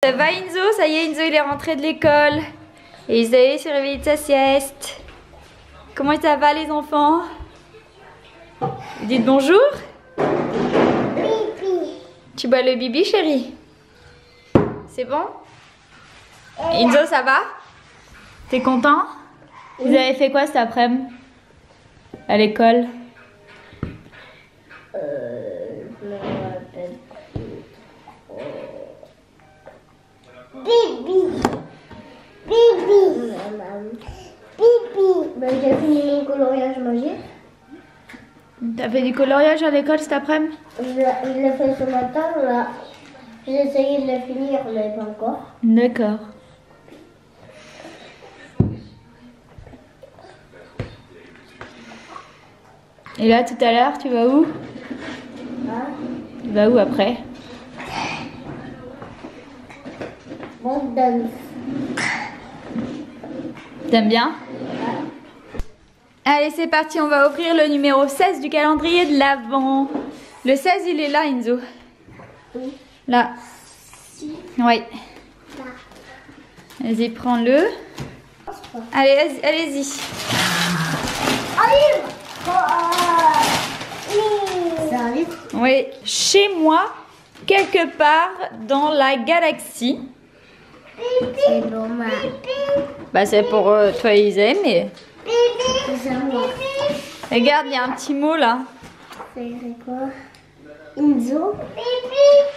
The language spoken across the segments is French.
Ça va Enzo? Ça y est, Enzo il est rentré de l'école. Et Isaïe s'est réveillé de sa sieste. Comment ça va les enfants? Dites bonjour. Bibi. Tu bois le bibi chérie? C'est bon? Enzo ça va? T'es content? Vous avez fait quoi cet après-midi? À l'école? Je me rappelle plus. Bibi. Bibi. Bibi. Ben, j'ai fini mon coloriage magique. T'as fait du coloriage à l'école cet après-midi? Je l'ai fait ce matin, là. J'ai essayé de le finir, mais pas encore. D'accord. Et là, tout à l'heure, tu vas où? Hein? Tu vas où après? Bon, danse. T'aimes bien? Allez, c'est parti, on va ouvrir le numéro 16 du calendrier de l'Avent. Le 16, il est là, Enzo. Oui. Là. Oui. Vas-y, prends-le. Allez, allez-y. C'est un livre? Oui, chez moi, quelque part dans la galaxie. C'est bon, ma. Bah, c'est pour toi et Isaïe, mais... C'est à moi. Regarde, il y a un petit mot là. C'est quoi? Enzo.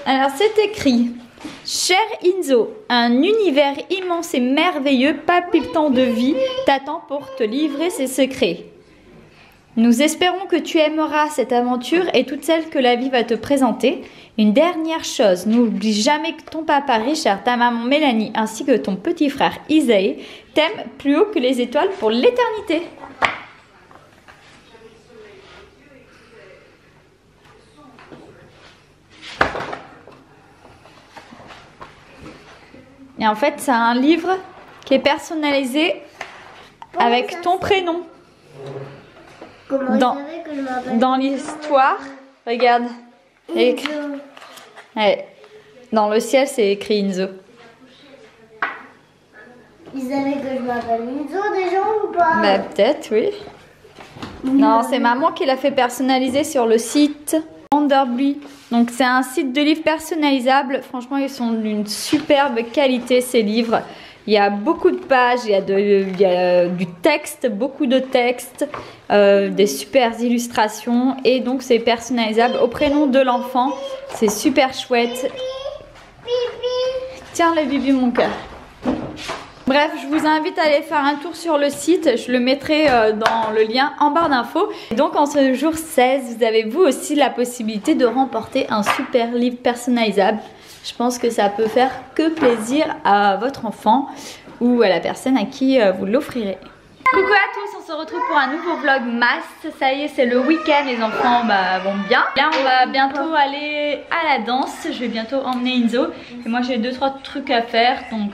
Alors, c'est écrit. Cher Enzo, un univers immense et merveilleux, palpitant de vie, t'attend pour te livrer ses secrets. Nous espérons que tu aimeras cette aventure et toutes celles que la vie va te présenter. Une dernière chose, n'oublie jamais que ton papa Richard, ta maman Mélanie ainsi que ton petit frère Isaïe t'aiment plus haut que les étoiles pour l'éternité. Et en fait, c'est un livre qui est personnalisé avec ton prénom. Comment Dans- vous savez que je m'appelle Dans l'histoire, regarde. Écrit- Enzo. Ouais. Dans le ciel, c'est écrit Enzo. Ils savaient que je m'appelle Enzo déjà ou pas? Bah, peut-être, oui. Non, c'est maman qui l'a fait personnaliser sur le site Wonderbly. Donc, c'est un site de livres personnalisables. Franchement, ils sont d'une superbe qualité, ces livres. Il y a beaucoup de pages, il y a du texte, beaucoup de texte, des super illustrations. Et donc, c'est personnalisable au prénom de l'enfant. C'est super chouette. Tiens, le bibi, mon cœur. Bref, je vous invite à aller faire un tour sur le site. Je le mettrai dans le lien en barre d'infos. Donc, en ce jour 16, vous avez vous aussi la possibilité de remporter un super livre personnalisable. Je pense que ça peut faire que plaisir à votre enfant ou à la personne à qui vous l'offrirez. Coucou à tous, on se retrouve pour un nouveau vlog masse. Ça y est, c'est le week-end, les enfants vont bien. Là, on va bientôt aller à la danse. Je vais bientôt emmener Enzo. Et moi, j'ai 2-3 trucs à faire, donc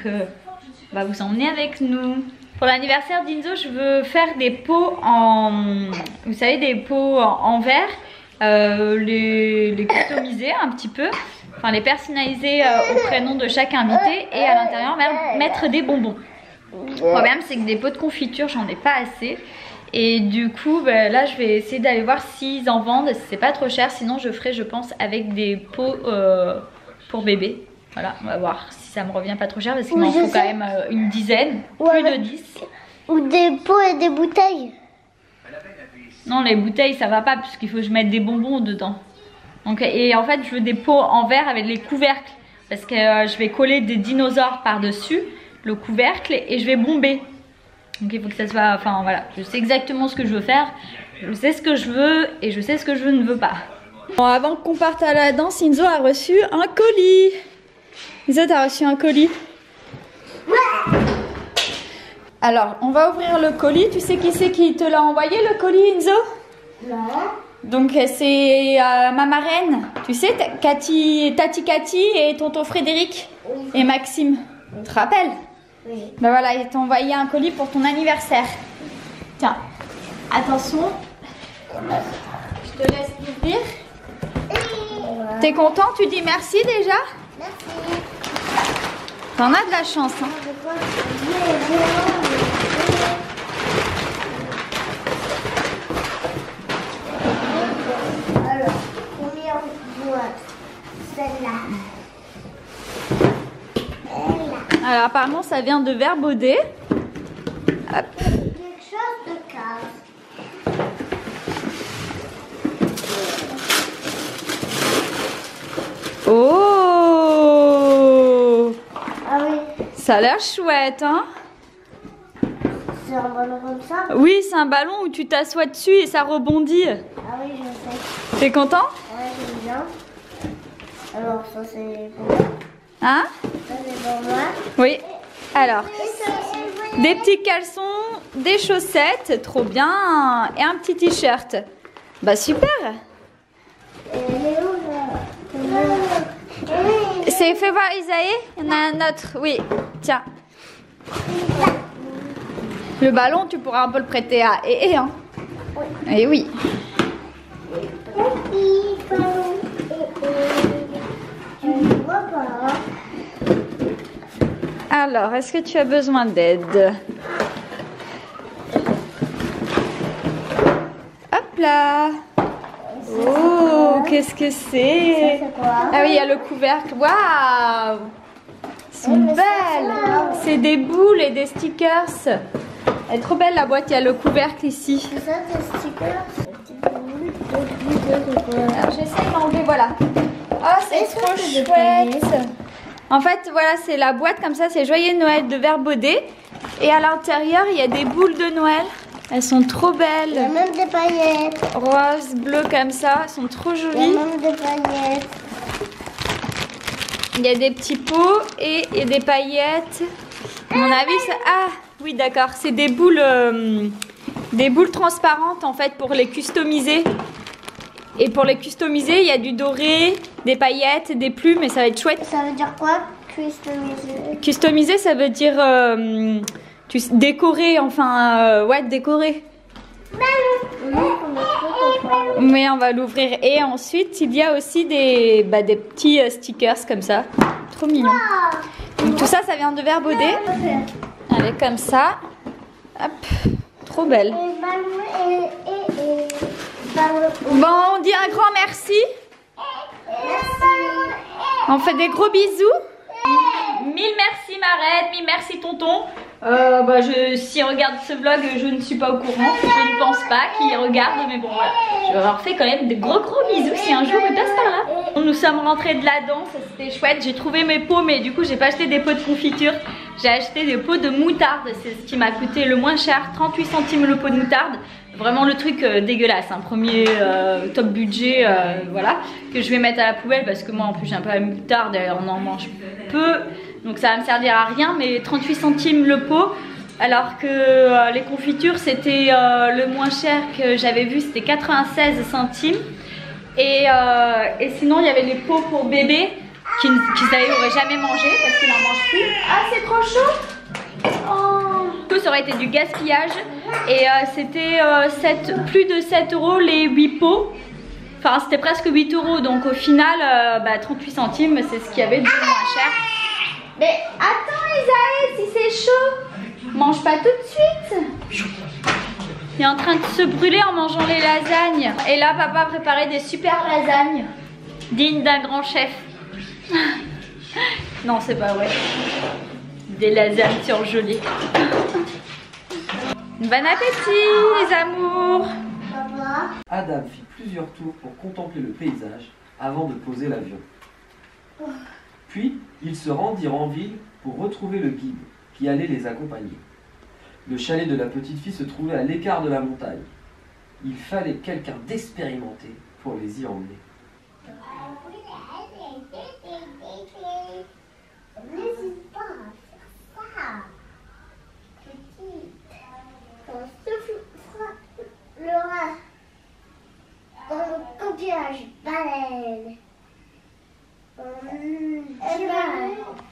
on va vous emmener avec nous. Pour l'anniversaire d'Enzo, je veux faire des pots en... Vous savez, des pots en verre. Les customiser un petit peu. Enfin, les personnaliser au prénom de chaque invité. Et à l'intérieur, mettre des bonbons. Le problème, c'est que des pots de confiture, j'en ai pas assez. Et du coup, là, je vais essayer d'aller voir s'ils en vendent. Si c'est pas trop cher, sinon je ferai, je pense, avec des pots pour bébé. Voilà, on va voir si ça me revient pas trop cher parce qu'il m'en faut quand même une dizaine, plus de 10. Ou des pots et des bouteilles. Non, les bouteilles, ça va pas puisqu'il faut que je mette des bonbons dedans. Donc, et en fait, je veux des pots en verre avec les couvercles parce que je vais coller des dinosaures par-dessus le couvercle et je vais bomber. Donc il faut que ça soit, enfin voilà, je sais exactement ce que je veux faire, je sais ce que je veux et je sais ce que je ne veux pas. Bon, avant qu'on parte à la danse, Enzo a reçu un colis. Enzo, t'as reçu un colis? Alors, on va ouvrir le colis. Tu sais qui c'est qui te l'a envoyé le colis, Enzo? Non. Donc c'est ma marraine, tu sais, Tati Cathy et tonton Frédéric et Maxime. Tu te rappelles? Oui. Ben voilà, ils t'ont envoyé un colis pour ton anniversaire. Tiens, attention. Je te laisse l'ouvrir. T'es content? Tu dis merci déjà? Merci. T'en as de la chance, hein. Alors, première boîte, celle-là. Alors apparemment ça vient de Verbaudet. Hop. Quelque chose de cave. Oh, Ah oui, ça a l'air chouette, hein. c'est un ballon comme ça. Oui, c'est un ballon où tu t'assois dessus et ça rebondit. Ah oui, je sais. T'es content? Ouais, j'aime bien. Alors, ça c'est pour moi. Hein? Ça c'est pour moi. Oui. Alors, Et ça c'est des petits caleçons, des chaussettes, trop bien, et un petit t-shirt. Bah super. Et Léo, là. C'est fait voir Isaïe. Il y en a un autre. Oui. Tiens. Le ballon, tu pourras un peu le prêter à hein. Et oui. Petit ballon. Tu ne vois pas. Alors, est-ce que tu as besoin d'aide? Hop là. Oh, qu'est-ce que c'est? C'est quoi? Ah oui, il y a le couvercle. Waouh! Ils sont mais c'est belles. ça. C'est des boules et des stickers. Elle est trop belle la boîte, il y a le couvercle ici. C'est ça tes stickers? Alors j'essaie d'enlever, voilà. Oh, c'est Est-ce que trop c'est de chouette. En fait, voilà, c'est la boîte comme ça, c'est Joyeux Noël de Verbaudet. Et à l'intérieur, il y a des boules de Noël. Elles sont trop Il y a belles. même des paillettes. Rose, bleu comme ça, elles sont trop Il y a jolies. même des paillettes. Il y a des petits pots et des paillettes. À mon avis, ça... Ah, oui, d'accord. C'est des boules transparentes, en fait, pour les customiser. Et pour les customiser, il y a du doré, des paillettes, des plumes, et ça va être chouette. Ça veut dire quoi? Customiser. Customiser, ça veut dire décorer, enfin, ouais, décorer. Mais on va l'ouvrir. Et ensuite, il y a aussi des petits stickers comme ça. Trop mignon. Donc tout ça, ça vient de Verbaudet. Elle est comme ça. Hop, trop belle. Bon, on dit un grand merci. On fait des gros bisous. Mille merci Marette, mille merci tonton. S'il regarde ce vlog, je ne suis pas au courant. Je ne pense pas qu'il regarde, mais bon voilà. Je leur fais quand même des gros bisous si un jour il passe par là. Nous sommes rentrés de la danse, c'était chouette. J'ai trouvé mes pots, mais du coup j'ai pas acheté des pots de confiture. J'ai acheté des pots de moutarde, c'est ce qui m'a coûté le moins cher, 38 centimes le pot de moutarde. Vraiment le truc dégueulasse, un premier top budget, voilà, que je vais mettre à la poubelle parce que moi en plus j'aime pas la moutarde, on en mange peu. Donc ça va me servir à rien, mais 38 centimes le pot. Alors que les confitures c'était le moins cher que j'avais vu, c'était 96 centimes. Et sinon il y avait les pots pour bébé qu'ils n'auraient jamais mangé parce qu'ils n'en mangent plus. Ah c'est trop chaud. Oh. Ça aurait été du gaspillage. Et c'était plus de 7 € les 8 pots. Enfin c'était presque 8 €. Donc au final 38 centimes c'est ce qu'il y avait de moins cher. Mais attends Isaïe, si c'est chaud, mange pas tout de suite. Il est en train de se brûler en mangeant les lasagnes. Et là papa a préparé des super lasagnes dignes d'un grand chef. Non c'est pas vrai. Des lasagnes surgelées. Bon appétit les amours. Papa. Adam fit plusieurs tours pour contempler le paysage avant de poser l'avion. Puis, ils se rendirent en ville pour retrouver le guide qui allait les accompagner. Le chalet de la petite fille se trouvait à l'écart de la montagne. Il fallait quelqu'un d'expérimenté pour les y emmener. N'hésite pas à faire ça. Petite. Quand se fera le rat dans le coquillage baleine.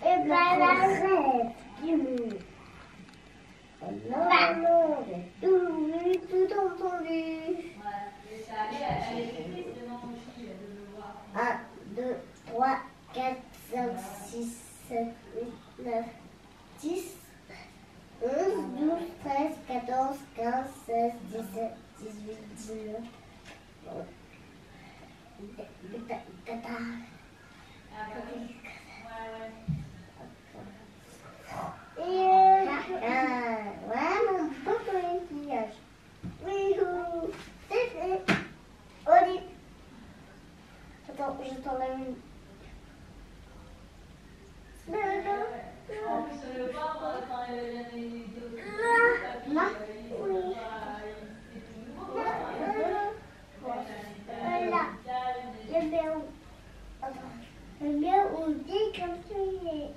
Et ben la rêve du monde. Tout entendu. 1, 2, 3, 4, 5, 6, 7, 8. 9, 10, 11, 12, 13, 14, 15, 16, 17, 18, 19. Ouais, mon beau coquillage. Oui, c'est fait. Oli. Attends, je t'enlève une. Là. Oui. Voilà. J'aime bien où. Attends. J'aime bien où il dit comme ça il est.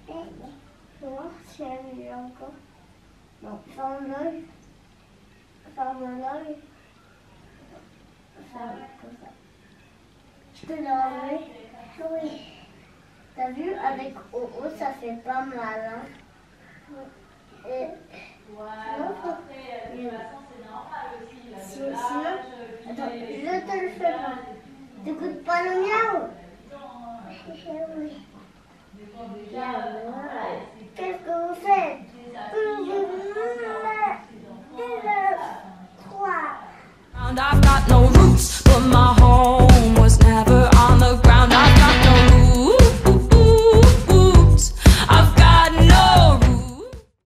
Je vais voir si elle est encore. Non, ferme l'œil. Ferme l'œil. Comme ça. Je peux l'enlever. Oui. T'as vu, avec OO, ça fait pas mal. Hein? Et sinon, attends, je te le fais pas. T'écoutes pas le miaou? Oui. Qu'est-ce que vous faites? 1, 2, 3. I've got no